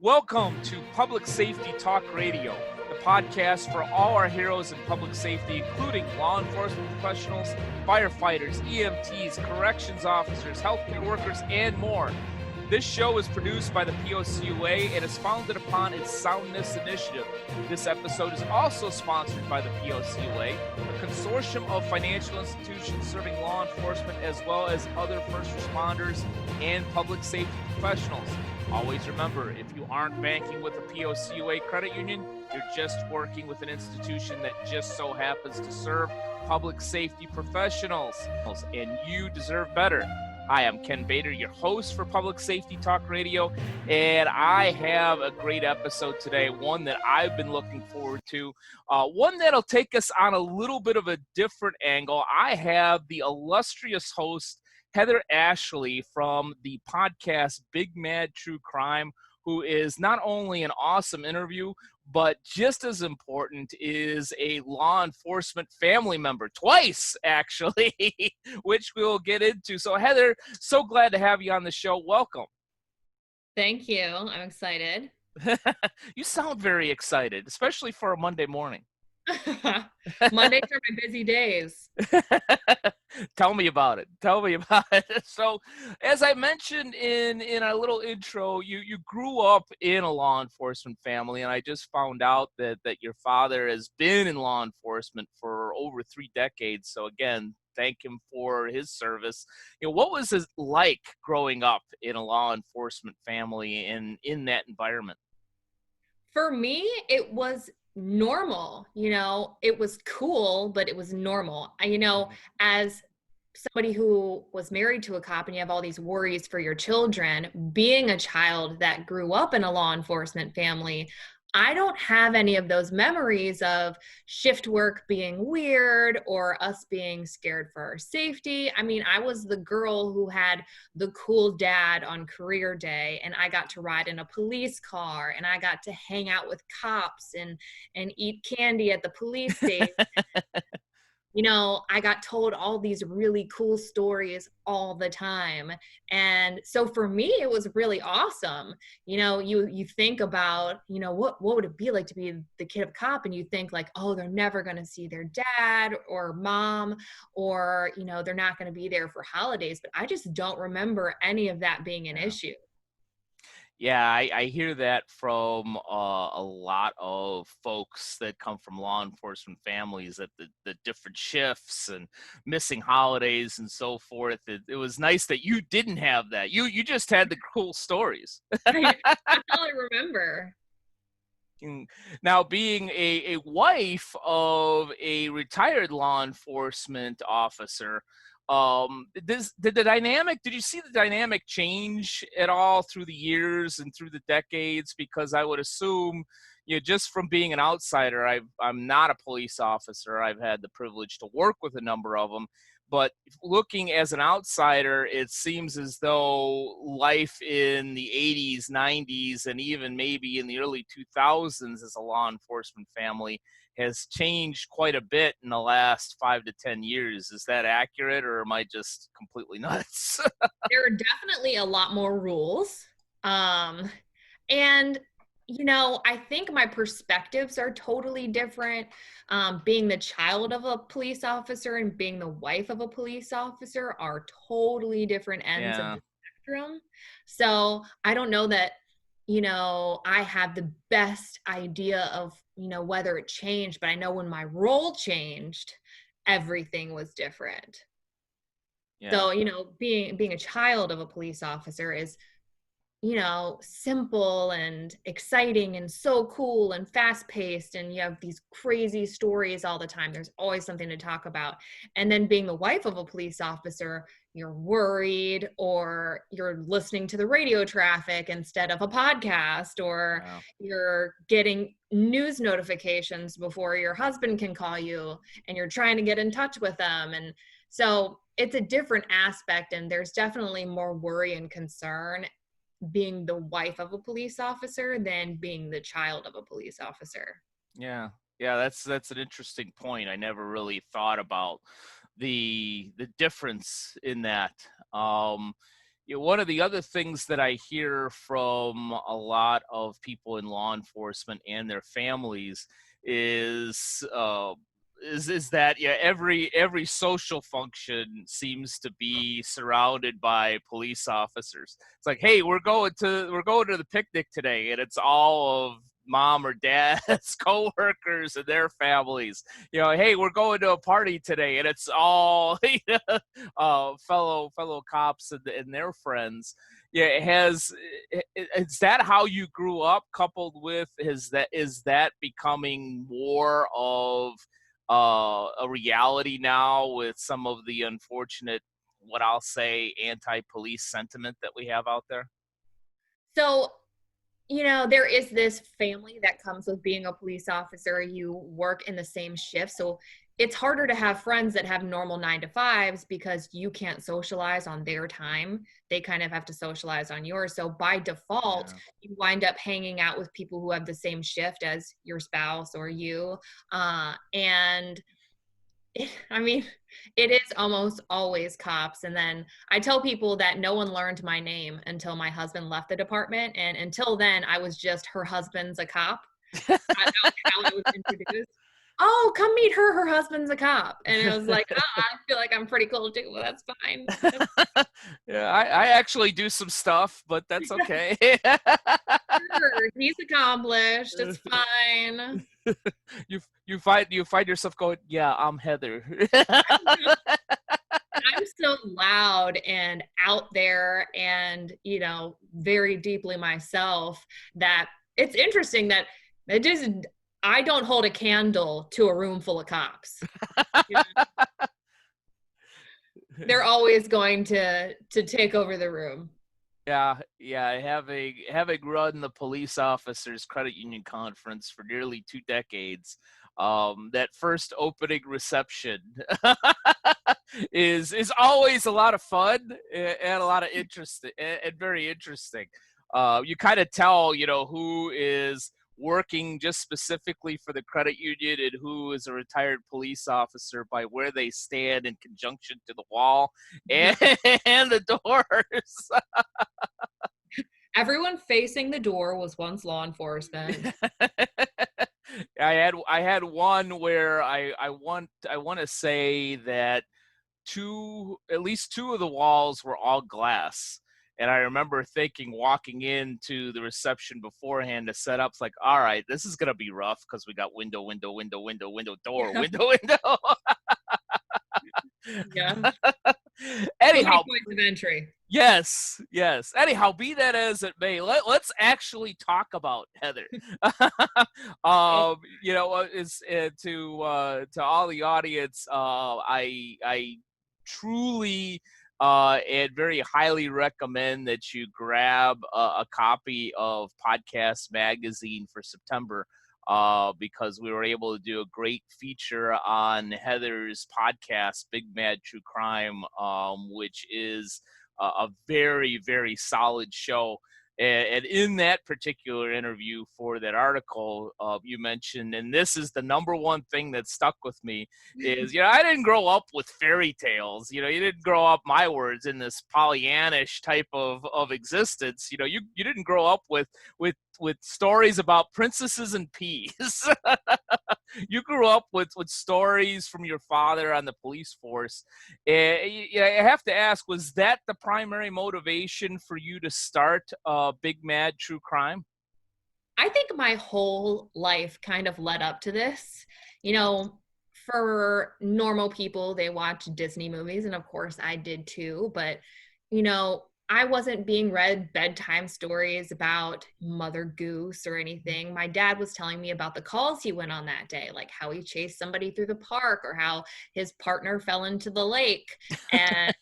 Welcome to Public Safety Talk Radio, the podcast for all our heroes in public safety, including law enforcement professionals, firefighters, EMTs, corrections officers, healthcare workers, and more. This show is produced by the POCUA and is founded upon its Soundness initiative. This episode is also sponsored by the POCUA, a consortium of financial institutions serving law enforcement as well as other first responders and public safety professionals. Always remember, if you aren't banking with a POCUA credit union, you're just working with an institution that just so happens to serve public safety professionals, and you deserve better. Hi, I'm Ken Bader, your host for Public Safety Talk Radio, and I have a great episode today, one that I've been looking forward to, one that'll take us on a little bit of a different angle. I have the illustrious host, Heather Ashley, from the podcast Big Mad True Crime, who is not only an awesome interview, but just as important, is a law enforcement family member, twice actually, which we'll get into. So Heather, so glad to have you on the show. Welcome. Thank you. I'm excited. You sound very excited, especially for a Monday morning. Mondays are my busy days. Tell me about it. So, as I mentioned in our little intro, you grew up in a law enforcement family, and I just found out that your father has been in law enforcement for over 3 decades. So again, thank him for his service. What was it like growing up in a law enforcement family and in that environment? For me, it was normal. It was cool, but it was normal. As somebody who was married to a cop and you have all these worries for your children, being a child that grew up in a law enforcement family, I don't have any of those memories of shift work being weird or us being scared for our safety. I was the girl who had the cool dad on career day, and I got to ride in a police car, and I got to hang out with cops and eat candy at the police station. I got told all these really cool stories all the time. And so for me, it was really awesome. You think about, what would it be like to be the kid of a cop? And you think like, oh, they're never going to see their dad or mom, or, they're not going to be there for holidays. But I just don't remember any of that being an issue. Yeah, I hear that from a lot of folks that come from law enforcement families, that the different shifts and missing holidays and so forth. It was nice that you didn't have that. You just had the cool stories. That's all I remember. Now, being a wife of a retired law enforcement officer, did you see the dynamic change at all through the years and through the decades? Because I would assume, just from being an outsider, I'm not a police officer. I've had the privilege to work with a number of them, but looking as an outsider, it seems as though life in the 80s, 90s, and even maybe in the early 2000s as a law enforcement family has changed quite a bit in the last 5 to 10 years. Is that accurate, or am I just completely nuts? There are definitely a lot more rules. And, I think my perspectives are totally different. Being the child of a police officer and being the wife of a police officer are totally different ends of the spectrum. So I don't know that, I have the best idea of, whether it changed, but I know when my role changed, everything was different. Yeah. So, being a child of a police officer is, simple and exciting and so cool and fast paced. And you have these crazy stories all the time. There's always something to talk about. And then being the wife of a police officer, you're worried, or you're listening to the radio traffic instead of a podcast, or you're getting news notifications before your husband can call you, and you're trying to get in touch with them. And so it's a different aspect, and there's definitely more worry and concern being the wife of a police officer than being the child of a police officer. Yeah, that's an interesting point. I never really thought about the difference in that. one of the other things that I hear from a lot of people in law enforcement and their families is is that every social function seems to be surrounded by police officers. It's like, hey, we're going to the picnic today, and it's all of mom or dad's coworkers and their families. Hey, we're going to a party today, and it's all fellow cops and their friends. Yeah, is that how you grew up? Coupled with is that becoming more of a reality now with some of the unfortunate, what I'll say, anti-police sentiment that we have out there? So, there is this family that comes with being a police officer. You work in the same shift. So it's harder to have friends that have normal 9 to 5s because you can't socialize on their time. They kind of have to socialize on yours. So by default, Yeah. you wind up hanging out with people who have the same shift as your spouse or you. And I mean, it is almost always cops. And then I tell people that no one learned my name until my husband left the department. And until then, I was just her husband's a cop. That was how I was introduced. Oh, come meet her. Her husband's a cop. And it was like, oh, I feel like I'm pretty cool too. Well, that's fine. Yeah, I actually do some stuff, but that's okay. Sure, he's accomplished. It's fine. you find yourself going, yeah, I'm Heather. I'm so loud and out there and, very deeply myself that it's interesting that it is, I don't hold a candle to a room full of cops. They're always going to take over the room. Yeah. Having run the police officers credit union conference for nearly 2 decades, that first opening reception is always a lot of fun and a lot of interest and very interesting. You kind of tell, who is working just specifically for the credit union and who is a retired police officer by where they stand in conjunction to the wall and, and the doors. Everyone facing the door was once law enforcement. I had one where I want to say that at least two of the walls were all glass. And I remember thinking, walking into the reception beforehand to set up, it's like, all right, this is gonna be rough because we got window, door, Yeah. window. Yeah. Anyhow, Points of entry. yes. Anyhow, be that as it may, let's actually talk about Heather. Is to all the audience, I truly and very highly recommend that you grab a copy of Podcast Magazine for September, because we were able to do a great feature on Heather's podcast, Big Mad True Crime, which is a very, very solid show. And in that particular interview for that article, you mentioned, and this is the number one thing that stuck with me, is, I didn't grow up with fairy tales. You didn't grow up, my words, in this Pollyannish type of existence. You didn't grow up with stories about princesses and peas. You grew up with stories from your father on the police force. I have to ask, was that the primary motivation for you to start Big Mad True Crime? I think my whole life kind of led up to this. For normal people, they watch Disney movies, and of course I did too. But, I wasn't being read bedtime stories about Mother Goose or anything. My dad was telling me about the calls he went on that day, like how he chased somebody through the park or how his partner fell into the lake, and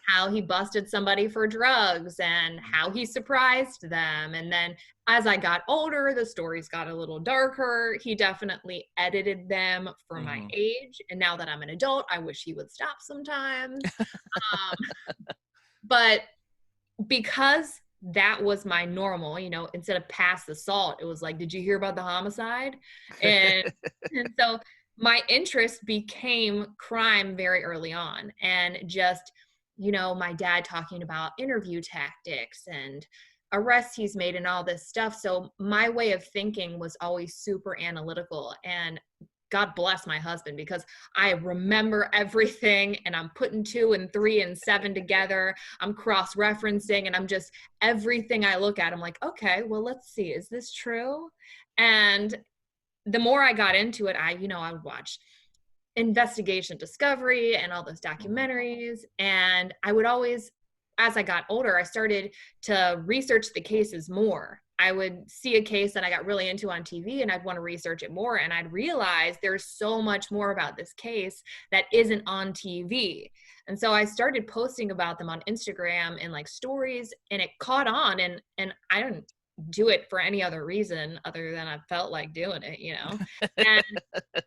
how he busted somebody for drugs and how he surprised them. And then as I got older, the stories got a little darker. He definitely edited them for my age. And now that I'm an adult, I wish he would stop sometimes. But because that was my normal, instead of past assault, it was like, did you hear about the homicide? And so my interest became crime very early on, and just my dad talking about interview tactics and arrests he's made and all this stuff. So my way of thinking was always super analytical, and God bless my husband, because I remember everything and I'm putting 2 and 3 and 7 together. I'm cross-referencing, and I'm just, everything I look at, I'm like, okay, well, let's see, is this true? And the more I got into it, I would watch Investigation Discovery and all those documentaries. And I would always, as I got older, I started to research the cases more. I would see a case that I got really into on TV and I'd want to research it more. And I'd realize there's so much more about this case that isn't on TV. And so I started posting about them on Instagram and like stories, and it caught on. And I don't do it for any other reason other than I felt like doing it, and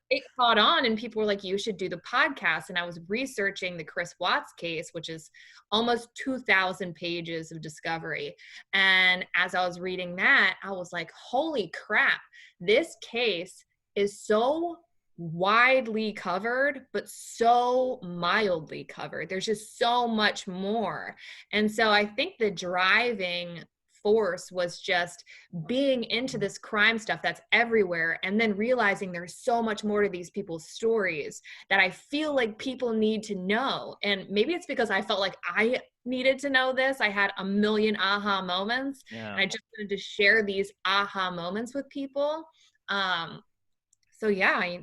it caught on, and people were like, you should do the podcast. And I was researching the Chris Watts case, which is almost 2,000 pages of discovery. And as I was reading that, I was like, holy crap, this case is so widely covered, but so mildly covered. There's just so much more. And so I think the driving force was just being into this crime stuff that's everywhere, and then realizing there's so much more to these people's stories that I feel like people need to know. And maybe it's because I felt like I needed to know this. I had a million aha moments, and I just wanted to share these aha moments with people. So yeah,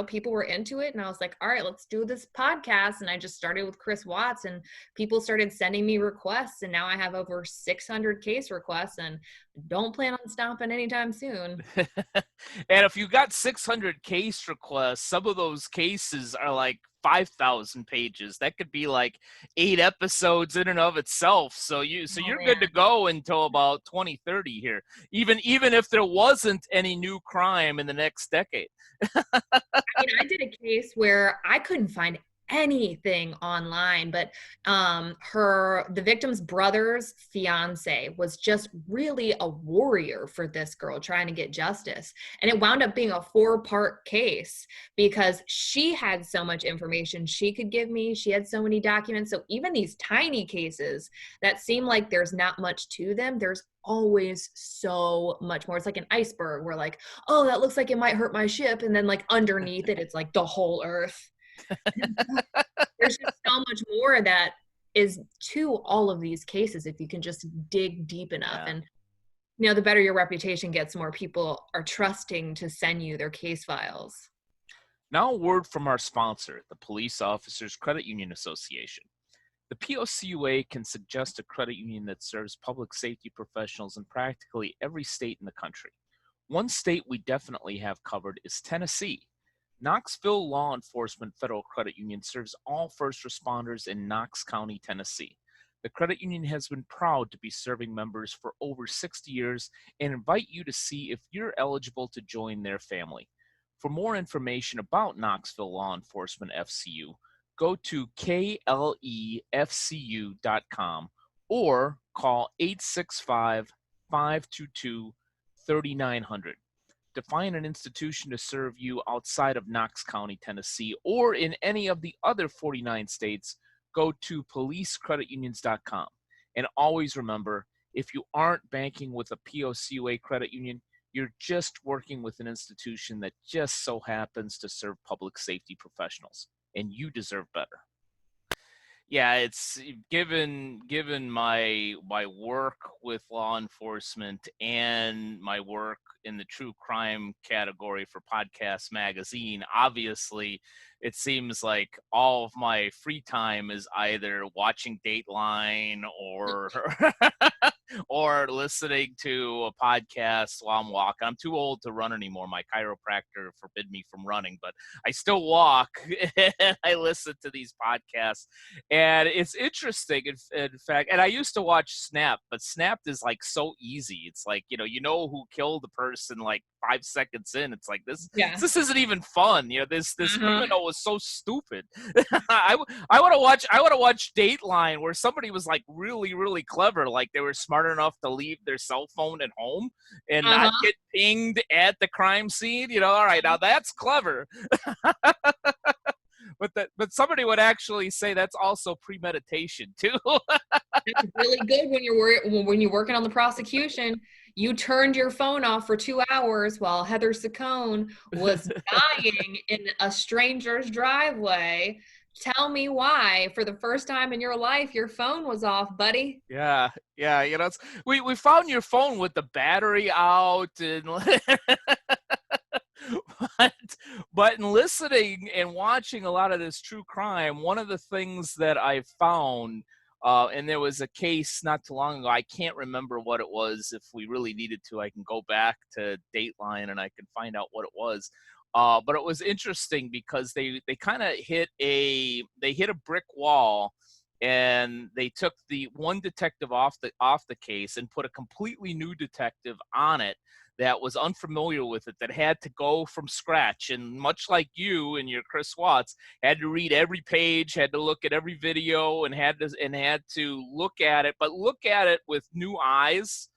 people were into it, and I was like, all right, let's do this podcast. And I just started with Chris Watts, and people started sending me requests, and now I have over 600 case requests, and don't plan on stopping anytime soon. And if you got 600 case requests, some of those cases are like 5,000 pages. That could be like 8 episodes in and of itself. So you're good to go until about 2030 here, even if there wasn't any new crime in the next decade. I did a case where I couldn't find anything online, but the victim's brother's fiance was just really a warrior for this girl trying to get justice. And it wound up being a 4-part case because she had so much information she could give me. She had so many documents. So even these tiny cases that seem like there's not much to them, there's always so much more. It's like an iceberg where like, oh, that looks like it might hurt my ship. And then like underneath it, it's like the whole earth. There's just so much more that is to all of these cases if you can just dig deep enough. And the better your reputation gets, more people are trusting to send you their case files. Now a word from our sponsor, the Police Officers Credit Union Association. The POCUA can suggest a credit union that serves public safety professionals in practically every state in the country. One state we definitely have covered is Tennessee. Knoxville Law Enforcement Federal Credit Union serves all first responders in Knox County, Tennessee. The credit union has been proud to be serving members for over 60 years and invite you to see if you're eligible to join their family. For more information about Knoxville Law Enforcement FCU, go to klefcu.com or call 865-522-3900. To find an institution to serve you outside of Knox County, Tennessee, or in any of the other 49 states, go to policecreditunions.com. And always remember, if you aren't banking with a POCUA credit union, you're just working with an institution that just so happens to serve public safety professionals, and you deserve better. Yeah, it's given my work with law enforcement and my work in the true crime category for Podcast Magazine, obviously it seems like all of my free time is either watching Dateline or or listening to a podcast while I'm walking. I'm too old to run anymore. My chiropractor forbid me from running, but I still walk and I listen to these podcasts. And it's interesting, in fact, and I used to watch Snapped, but Snapped is like so easy. It's like, you know who killed the person like 5 seconds in. It's like, this isn't even fun. This criminal was so stupid. I want to watch Dateline where somebody was like really, really clever. Like they were smart enough to leave their cell phone at home and not get pinged at the crime scene. All right, now that's clever. but somebody would actually say that's also premeditation too. That's really good when you're working on the prosecution. You turned your phone off for 2 hours while Heather Saccone was dying in a stranger's driveway. Tell me why, for the first time in your life, your phone was off, buddy. Yeah, yeah, we found your phone with the battery out, and but, but in listening and watching a lot of this true crime, one of the things that I found, and there was a case not too long ago, I can't remember what it was. If we really needed to, I can go back to Dateline and I can find out what it was. But it was interesting because they kind of hit a brick wall, and they took the one detective off the case and put a completely new detective on it that was unfamiliar with it, that had to go from scratch, and much like you and your Chris Watts, had to read every page, had to look at every video, and had to look at it, but look at it with new eyes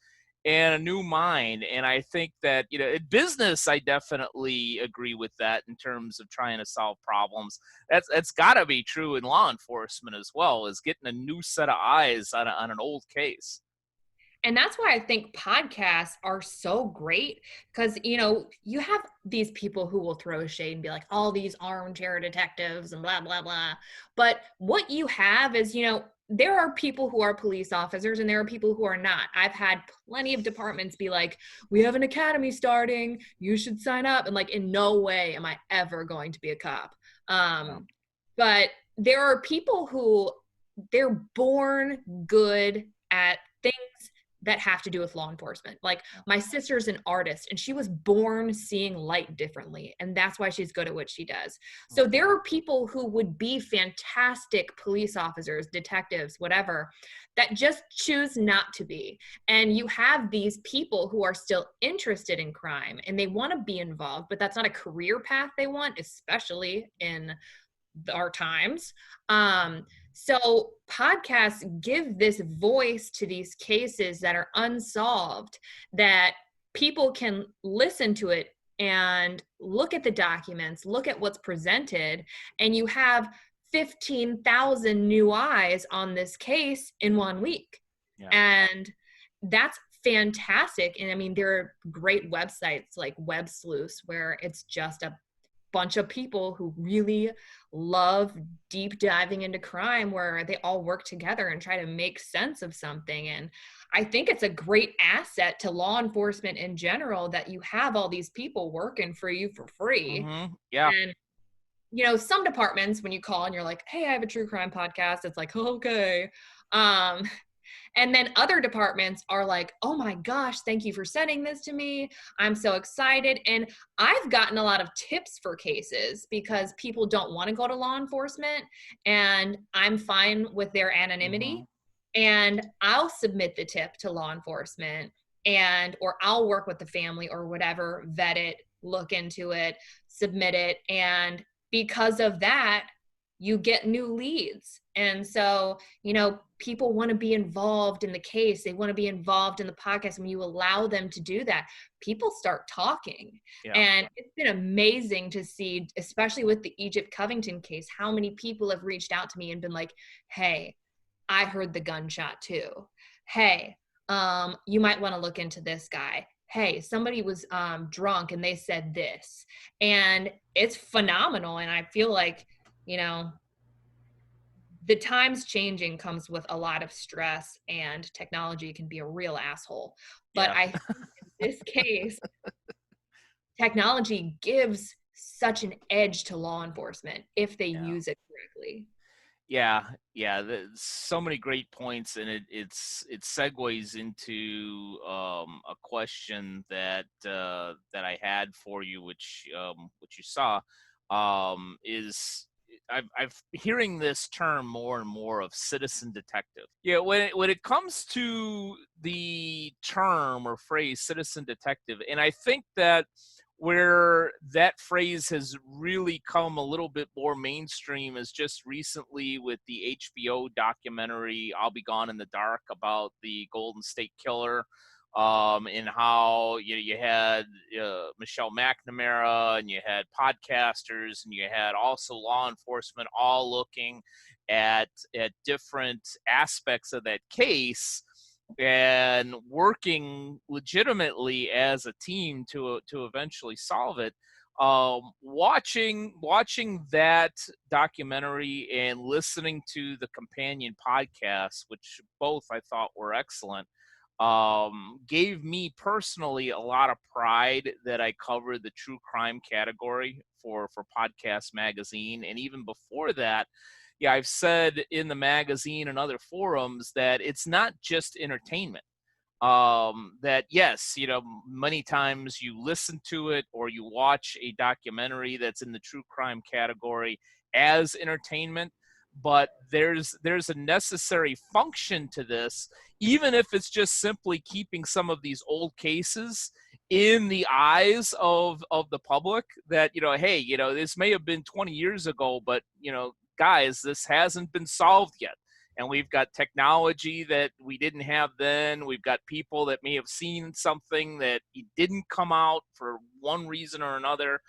and a new mind. And I think that, in business, I definitely agree with that in terms of trying to solve problems. That's got to be true in law enforcement as well, is getting a new set of eyes on an old case. And that's why I think podcasts are so great, because, you have these people who will throw shade and be like, all these armchair detectives and blah, blah, blah. But what you have is, there are people who are police officers and there are people who are not. I've had plenty of departments be like, we have an academy starting, you should sign up. And like, in no way am I ever going to be a cop. But there are people who they're born good at things that have to do with law enforcement. Like, my sister's an artist and she was born seeing light differently. And that's why she's good at what she does. So there are people who would be fantastic police officers, detectives, whatever, that just choose not to be. And you have these people who are still interested in crime and they want to be involved, but that's not a career path they want, especially in our times. So podcasts give this voice to these cases that are unsolved, that people can listen to it and look at the documents, look at what's presented, and you have 15,000 new eyes on this case in 1 week. Yeah. And that's fantastic. And I mean, there are great websites like Web Sleuths where it's just a bunch of people who really love deep diving into crime, where they all work together and try to make sense of something. And I think it's a great asset to law enforcement in general that you have all these people working for you for free. Mm-hmm. Yeah. And some departments, when you call and you're like, hey, I have a true crime podcast, it's like, okay. And then other departments are like, oh my gosh, thank you for sending this to me. I'm so excited. And I've gotten a lot of tips for cases because people don't want to go to law enforcement, and I'm fine with their anonymity. Mm-hmm. And I'll submit the tip to law enforcement, or I'll work with the family or whatever, vet it, look into it, submit it. And because of that, you get new leads. And so, people want to be involved in the case. They want to be involved in the podcast. When you allow them to do that, people start talking. Yeah. And it's been amazing to see, especially with the Egypt Covington case, how many people have reached out to me and been like, hey, I heard the gunshot too. Hey, you might want to look into this guy. Hey, somebody was drunk and they said this. And it's phenomenal. And I feel like, the times changing comes with a lot of stress, and technology can be a real asshole. But yeah. I think in this case, technology gives such an edge to law enforcement if they use it correctly. Yeah. So many great points, and it segues into a question that I had for you, which you saw, is I've hearing this term more and more of citizen detective. Yeah, when it comes to the term or phrase citizen detective, and I think that where that phrase has really come a little bit more mainstream is just recently with the HBO documentary I'll Be Gone in the Dark about the Golden State Killer, in how you had Michelle McNamara, and you had podcasters, and you had also law enforcement, all looking at different aspects of that case and working legitimately as a team to eventually solve it. Watching that documentary and listening to the companion podcasts, which both I thought were excellent, gave me personally a lot of pride that I covered the true crime category for Podcast Magazine. And even before that, yeah, I've said in the magazine and other forums that it's not just entertainment. That yes, many times you listen to it or you watch a documentary that's in the true crime category as entertainment, but there's a necessary function to this, even if it's just simply keeping some of these old cases in the eyes of the public, that hey, this may have been 20 years ago, but guys, this hasn't been solved yet. And we've got technology that we didn't have then. We've got people that may have seen something that didn't come out for one reason or another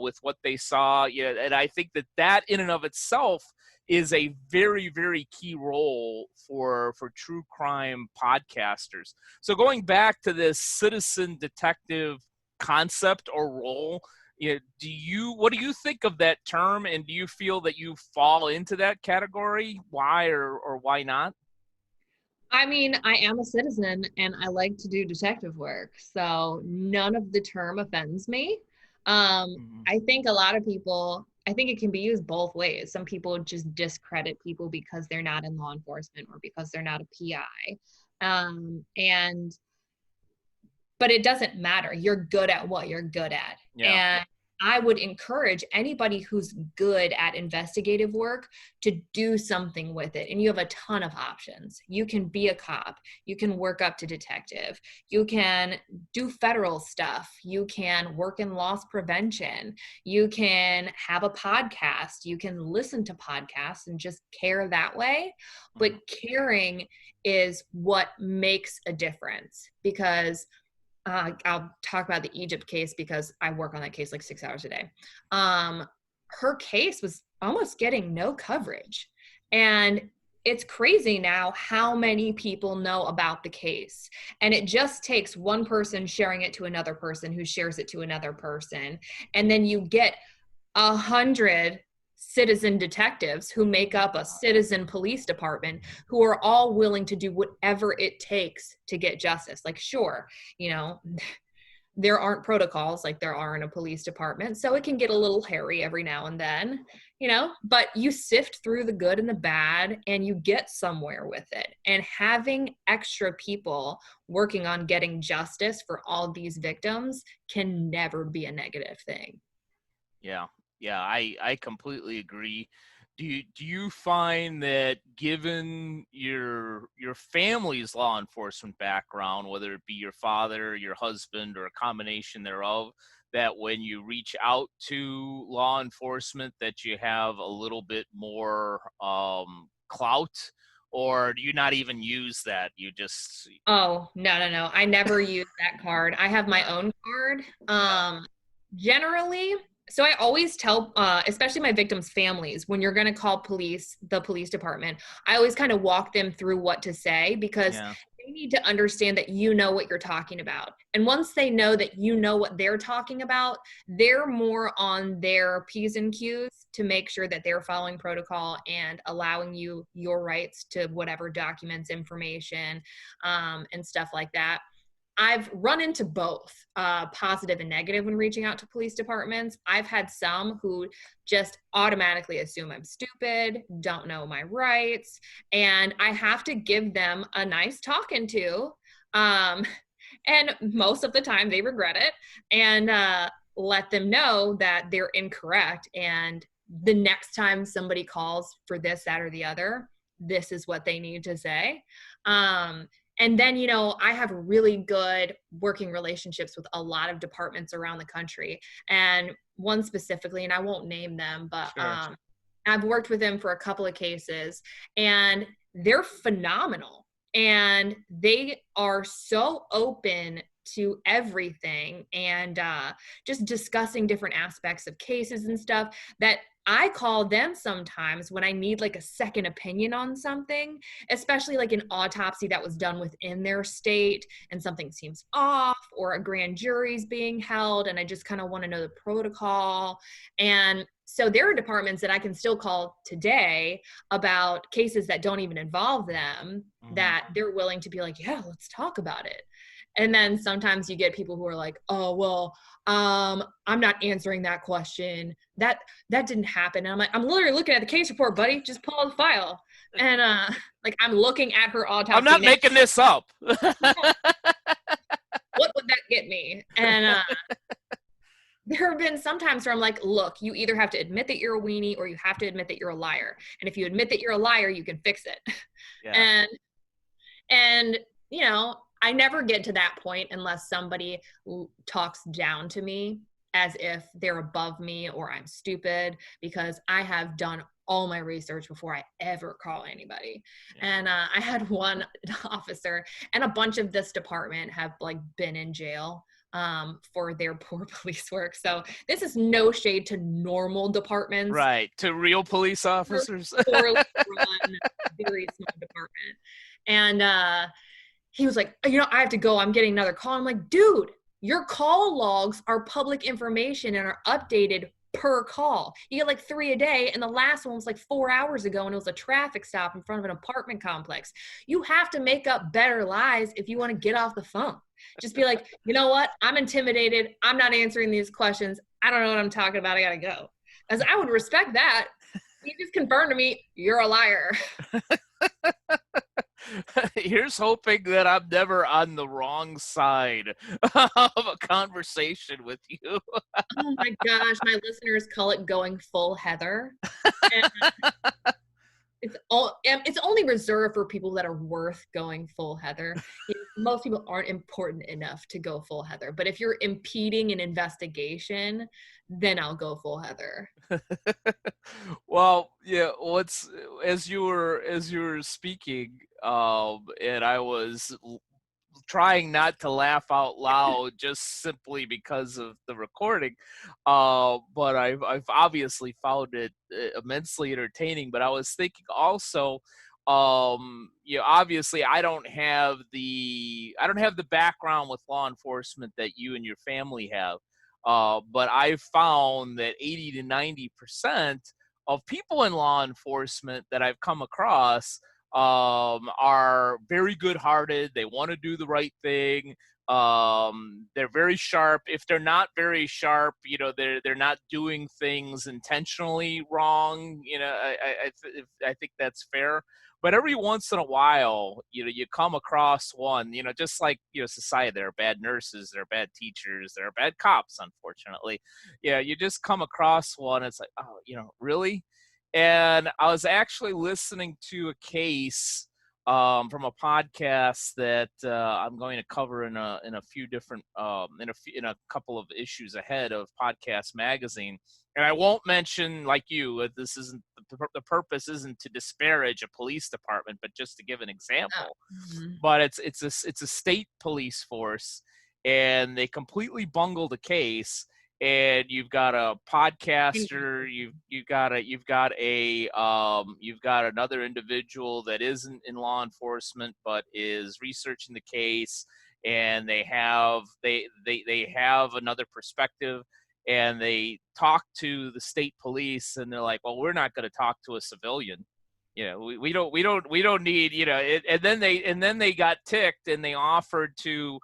with what they saw. Yeah, and I think that in and of itself is a very, very key role for true crime podcasters. So going back to this citizen detective concept or role, what do you think of that term, and do you feel that you fall into that category? Why or why not? I mean, I am a citizen and I like to do detective work, so none of the term offends me. Mhm. I think a lot of people, I think it can be used both ways. Some people just discredit people because they're not in law enforcement or because they're not a PI. And but it doesn't matter. You're good at what you're good at. Yeah. And I would encourage anybody who's good at investigative work to do something with it. And you have a ton of options. You can be a cop. You can work up to detective. You can do federal stuff. You can work in loss prevention. You can have a podcast. You can listen to podcasts and just care that way. But Mhm. caring is what makes a difference, because I'll talk about the Egypt case because I work on that case like 6 hours a day. Her case was almost getting no coverage. And it's crazy now how many people know about the case. And it just takes one person sharing it to another person who shares it to another person. And then you get 100 citizen detectives who make up a citizen police department who are all willing to do whatever it takes to get justice. Like, sure, you know, there aren't protocols like there are in a police department, so it can get a little hairy every now and then, but you sift through the good and the bad and you get somewhere with it. And having extra people working on getting justice for all these victims can never be a negative thing. Yeah. Yeah, I completely agree. Do you find that, given your family's law enforcement background, whether it be your father, your husband, or a combination thereof, that when you reach out to law enforcement that you have a little bit more clout, or do you not even use that? You just Oh, no, no, no. I never use that card. I have my yeah, own card. yeah, Generally, so I always tell, especially my victims' families, when you're going to call the police department, I always kind of walk them through what to say, because yeah. they need to understand that you know what you're talking about. And once they know that you know what they're talking about, they're more on their P's and Q's to make sure that they're following protocol and allowing you your rights to whatever documents, information, and stuff like that. I've run into both positive and negative when reaching out to police departments. I've had some who just automatically assume I'm stupid, don't know my rights, and I have to give them a nice talking to. Um, and most of the time they regret it, and let them know that they're incorrect. And the next time somebody calls for this, that, or the other, this is what they need to say. Um, and then, I have really good working relationships with a lot of departments around the country. And one specifically, and I won't name them, but Sure. I've worked with them for a couple of cases, and they're phenomenal. and they are so open to everything and just discussing different aspects of cases and stuff that I call them sometimes when I need like a second opinion on something, especially like an autopsy that was done within their state and something seems off, or a grand jury's being held and I just kind of want to know the protocol. And so there are departments that I can still call today about cases that don't even involve them, that they're willing to be like, yeah, let's talk about it. And then sometimes you get people who are like, oh, well, I'm not answering that question. That didn't happen. And I'm like, I'm literally looking at the case report, buddy. Just pull out the file. And like, I'm looking at her autopsy. I'm not making this up. What would that get me? And there have been some times where I'm like, look, you either have to admit that you're a weenie or you have to admit that you're a liar. And if you admit that you're a liar, you can fix it. Yeah. And you know, I never get to that point unless somebody talks down to me as if they're above me or I'm stupid, because I have done all my research before I ever call anybody. Yeah. And I had one officer, and a bunch of this department have like been in jail for their poor police work. So this is no shade to normal departments. Right. To real police officers. Poorly run, very small department. And he was like, you know, I have to go. I'm getting another call. I'm like, dude, your call logs are public information and are updated per call. You get like 3 a day, and the last one was like 4 hours ago, and it was a traffic stop in front of an apartment complex. You have to make up better lies if you want to get off the phone. Just be like, you know what? I'm intimidated. I'm not answering these questions. I don't know what I'm talking about. I got to go. As I would respect that. You just confirmed to me you're a liar. Here's hoping that I'm never on the wrong side of a conversation with you. Oh my gosh, my listeners call it going full Heather. And it's only reserved for people that are worth going full Heather. Most people aren't important enough to go full Heather. But if you're impeding an investigation, then I'll go full Heather. Well, yeah. As you were speaking, and I was trying not to laugh out loud just simply because of the recording, but I've obviously found it immensely entertaining. But I was thinking also, obviously I don't have the background with law enforcement that you and your family have. But I've found that 80 to 90% of people in law enforcement that I've come across are very good-hearted. They want to do the right thing. They're very sharp. If they're not very sharp, they're not doing things intentionally wrong. I think that's fair. But every once in a while, you come across one, just like, society, there are bad nurses, there are bad teachers, there are bad cops, unfortunately. Yeah, you just come across one. It's like, oh, really? And I was actually listening to a case from a podcast that I'm going to cover in a few different in a couple of issues ahead of Podcast Magazine. And I won't mention, like you, this isn't the purpose isn't to disparage a police department, but just to give an example. Mm-hmm. But it's a state police force, and they completely bungled a case. And you've got a podcaster, you've got another individual that isn't in law enforcement but is researching the case, and they have another perspective, and they talk to the state police, and they're like, well, we're not going to talk to a civilian. We don't need, and then they got ticked, and they offered to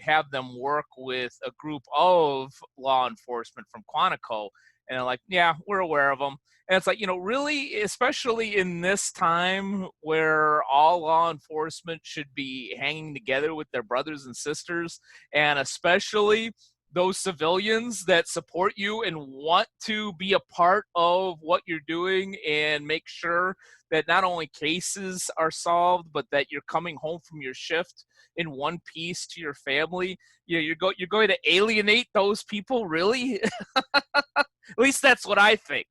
have them work with a group of law enforcement from Quantico. And they're like, yeah, we're aware of them. And it's like, really, especially in this time where all law enforcement should be hanging together with their brothers and sisters, and especially those civilians that support you and want to be a part of what you're doing and make sure that not only cases are solved, but that you're coming home from your shift in one piece to your family. You're going to alienate those people, really? At least that's what I think.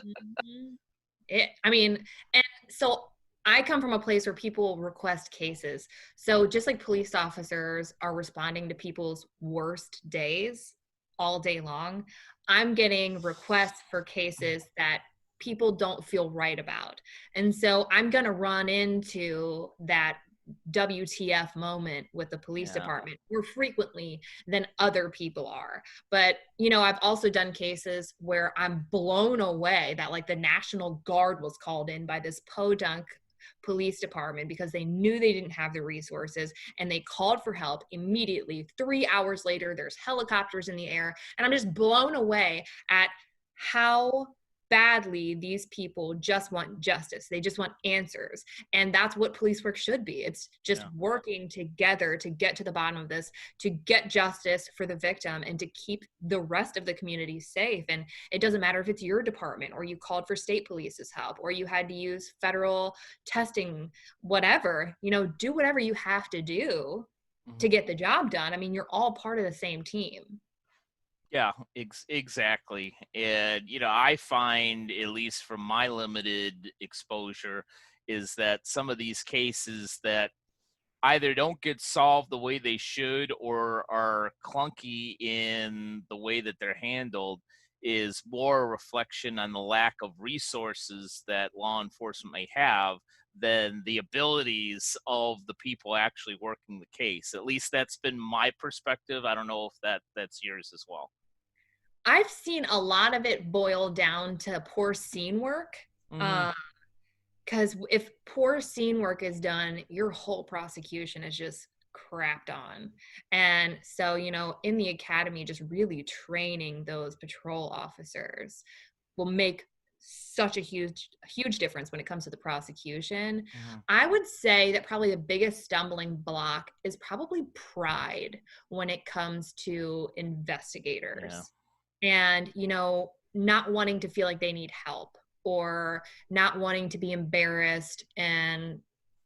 Mm-hmm. And so I come from a place where people request cases. So just like police officers are responding to people's worst days all day long, I'm getting requests for cases that people don't feel right about. And so I'm going to run into that WTF moment with the police Yeah. department more frequently than other people are. But, I've also done cases where I'm blown away that like the National Guard was called in by this podunk police department because they knew they didn't have the resources and they called for help immediately. 3 hours later, there's helicopters in the air. And I'm just blown away at how badly these people just want justice. They just want answers. And that's what police work should be. It's just working together to get to the bottom of this, to get justice for the victim and to keep the rest of the community safe. And it doesn't matter if it's your department or you called for state police's help or you had to use federal testing, whatever, do whatever you have to do to get the job done. I mean, you're all part of the same team. Yeah, exactly. And, I find, at least from my limited exposure, is that some of these cases that either don't get solved the way they should or are clunky in the way that they're handled is more a reflection on the lack of resources that law enforcement may have than the abilities of the people actually working the case. At least that's been my perspective. I don't know if that's yours as well. I've seen a lot of it boil down to poor scene work. Because if poor scene work is done, your whole prosecution is just crapped on. And so, in the academy, just really training those patrol officers will make such a huge difference when it comes to the prosecution. I would say that probably the biggest stumbling block is probably pride when it comes to investigators. And, not wanting to feel like they need help or not wanting to be embarrassed. And,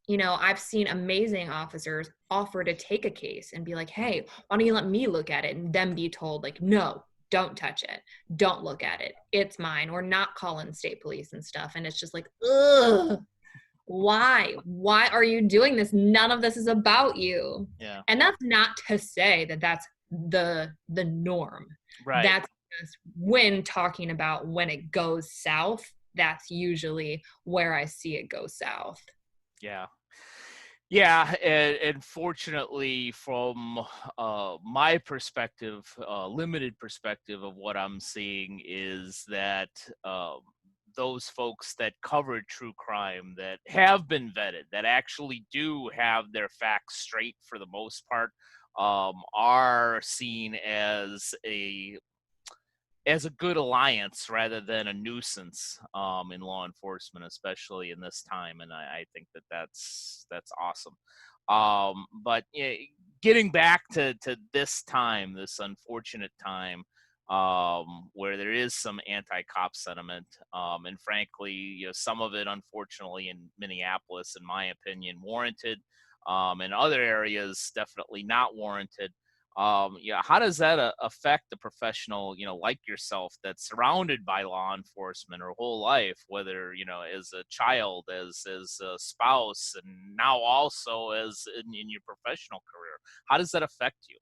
I've seen amazing officers offer to take a case and be like, hey, why don't you let me look at it? And then be told like, no, don't touch it. Don't look at it. It's mine. Or not call in state police and stuff. And it's just like, ugh, why are you doing this? None of this is about you. Yeah. And that's not to say that that's the norm. Right. That's just when talking about when it goes south, that's usually where I see it go south. Yeah, and fortunately, from my perspective, limited perspective of what I'm seeing is that those folks that cover true crime, that have been vetted, that actually do have their facts straight for the most part, are seen as a good alliance rather than a nuisance in law enforcement, especially in this time. And I think that's awesome. But getting back to this time, this unfortunate time, where there is some anti-cop sentiment, and frankly, some of it, unfortunately, in Minneapolis, in my opinion, warranted. In other areas, definitely not warranted. How does that affect the professional, like yourself, that's surrounded by law enforcement her whole life, whether, as a child, as a spouse, and now also as in your professional career? How does that affect you?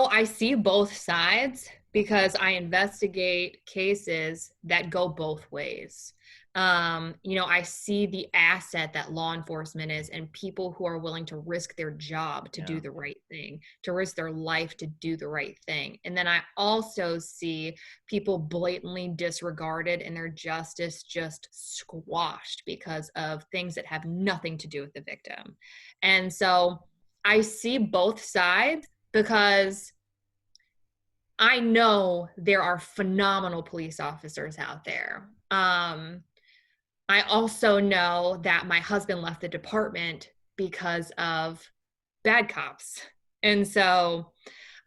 I see both sides because I investigate cases that go both ways. I see the asset that law enforcement is and people who are willing to risk their job to do the right thing, to risk their life to do the right thing. And then I also see people blatantly disregarded and their justice just squashed because of things that have nothing to do with the victim. And so I see both sides because I know there are phenomenal police officers out there. I also know that my husband left the department because of bad cops. And so,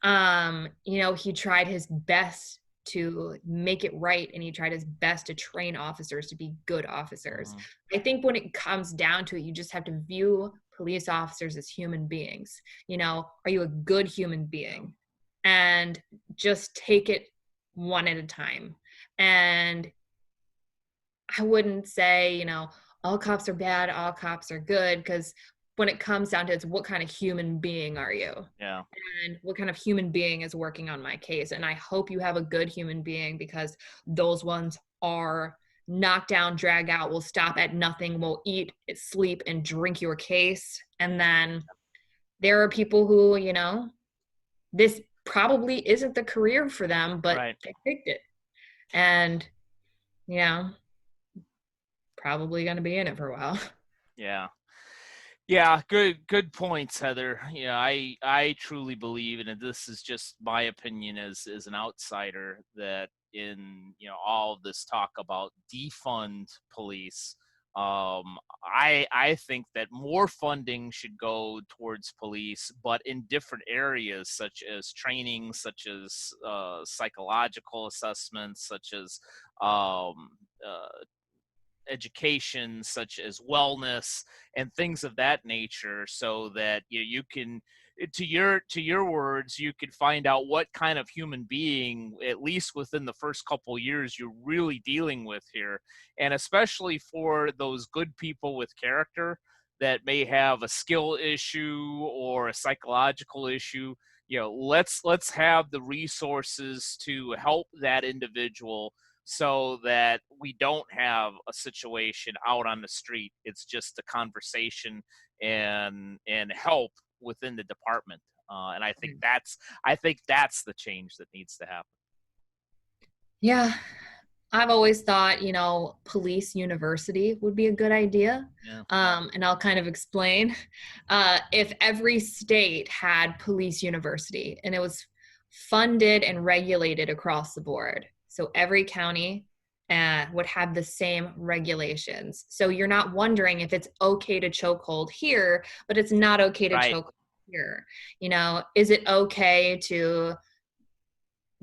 he tried his best to make it right and he tried his best to train officers to be good officers. I think when it comes down to it, you just have to view police officers as human beings. Are you a good human being? And just take it one at a time. And I wouldn't say, all cops are bad, all cops are good, because when it comes down to it's what kind of human being are you? Yeah. And what kind of human being is working on my case? And I hope you have a good human being, because those ones are knocked down, drag out, will stop at nothing, will eat, sleep, and drink your case. And then there are people who, this probably isn't the career for them, but Right. they picked it. And, probably going to be in it for a while. Yeah. Yeah, good points, Heather. Yeah, I truly believe, and this is just my opinion as an outsider, that in all of this talk about defund police, I think that more funding should go towards police, but in different areas, such as training, such as psychological assessments, such as um, uh, education, such as wellness and things of that nature, so that you can, to your words, you could find out what kind of human being, at least within the first couple years, you're really dealing with here. And especially for those good people with character that may have a skill issue or a psychological issue, let's have the resources to help that individual, so that we don't have a situation out on the street. It's just a conversation and help within the department. And I think that's the change that needs to happen. Yeah. I've always thought, police university would be a good idea. Yeah. And I'll kind of explain. If every state had police university and it was funded and regulated across the board, so every county would have the same regulations. So you're not wondering if it's okay to chokehold here, but it's not okay to Right. chokehold here. Is it okay to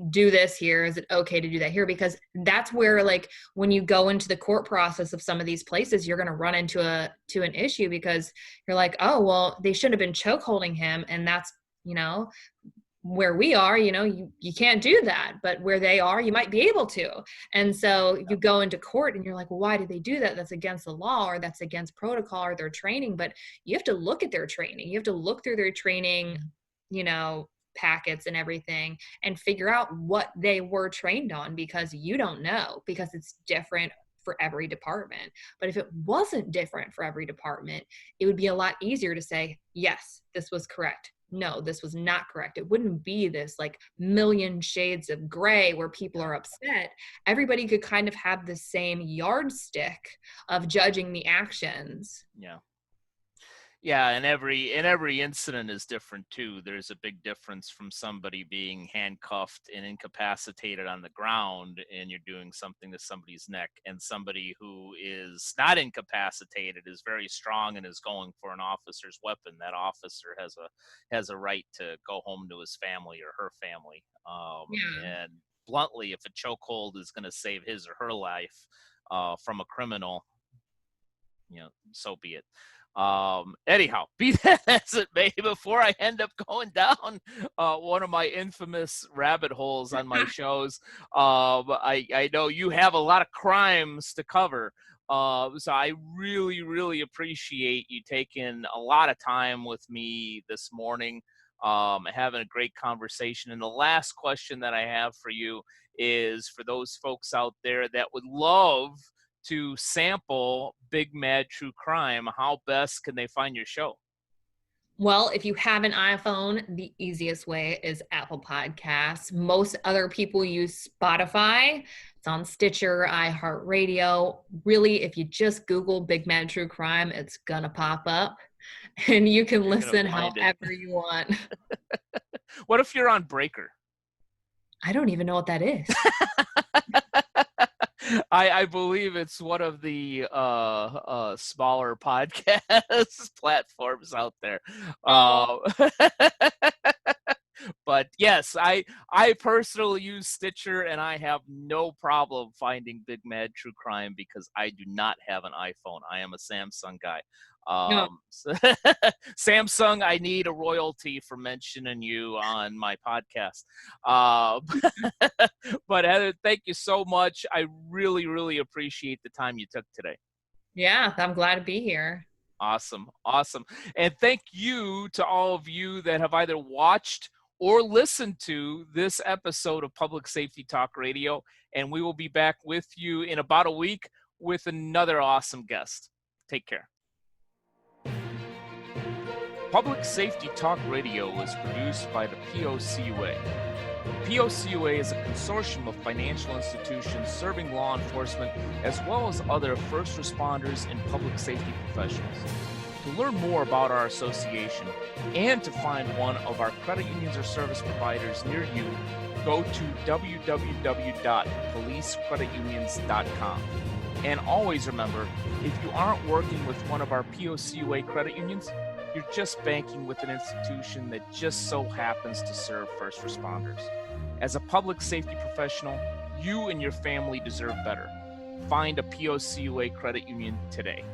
do this here? Is it okay to do that here? Because that's where, like, when you go into the court process of some of these places, you're going to run into an issue, because you're like, oh, well, they shouldn't have been choke holding him. And that's, where we are, you can't do that, but where they are, you might be able to. And so you go into court and you're like, well, why did they do that? That's against the law, or that's against protocol, or their training. But you have to look at their training. You have to look through their training, packets and everything, and figure out what they were trained on, because you don't know, because it's different for every department. But if it wasn't different for every department, it would be a lot easier to say, yes, this was correct. No, this was not correct. It wouldn't be this like million shades of gray where people are upset. Everybody could kind of have the same yardstick of judging the actions. Yeah. Yeah, and every incident is different too. There's a big difference from somebody being handcuffed and incapacitated on the ground and you're doing something to somebody's neck, and somebody who is not incapacitated, is very strong, and is going for an officer's weapon. That officer has a right to go home to his family or her family. Yeah. And bluntly, if a chokehold is going to save his or her life from a criminal, so be it. Anyhow, be that as it may, before I end up going down one of my infamous rabbit holes on my shows, I know you have a lot of crimes to cover. So I really appreciate you taking a lot of time with me this morning, having a great conversation. And the last question that I have for you is for those folks out there that would love to sample Big Mad True Crime, how best can they find your show? Well, if you have an iPhone, the easiest way is Apple Podcasts. Most other people use Spotify. It's on Stitcher, iHeartRadio. Really, if you just Google Big Mad True Crime, it's gonna pop up, and you can You're gonna listen find it. however you want. What if you're on Breaker? I don't even know what that is. I believe it's one of the smaller podcast platforms out there. But yes, I personally use Stitcher, and I have no problem finding Big Mad True Crime because I do not have an iPhone. I am a Samsung guy. No. Samsung, I need a royalty for mentioning you on my podcast. But Heather, thank you so much. I really appreciate the time you took today. Yeah, I'm glad to be here. Awesome. Awesome. And thank you to all of you that have either watched or listened to this episode of Public Safety Talk Radio. And we will be back with you in about a week with another awesome guest. Take care. Public Safety Talk Radio is produced by the POCUA. POCUA is a consortium of financial institutions serving law enforcement as well as other first responders and public safety professionals. To learn more about our association and to find one of our credit unions or service providers near you, go to www.policecreditunions.com. And always remember, if you aren't working with one of our POCUA credit unions, you're just banking with an institution that just so happens to serve first responders. As a public safety professional, you and your family deserve better. Find a POCUA credit union today.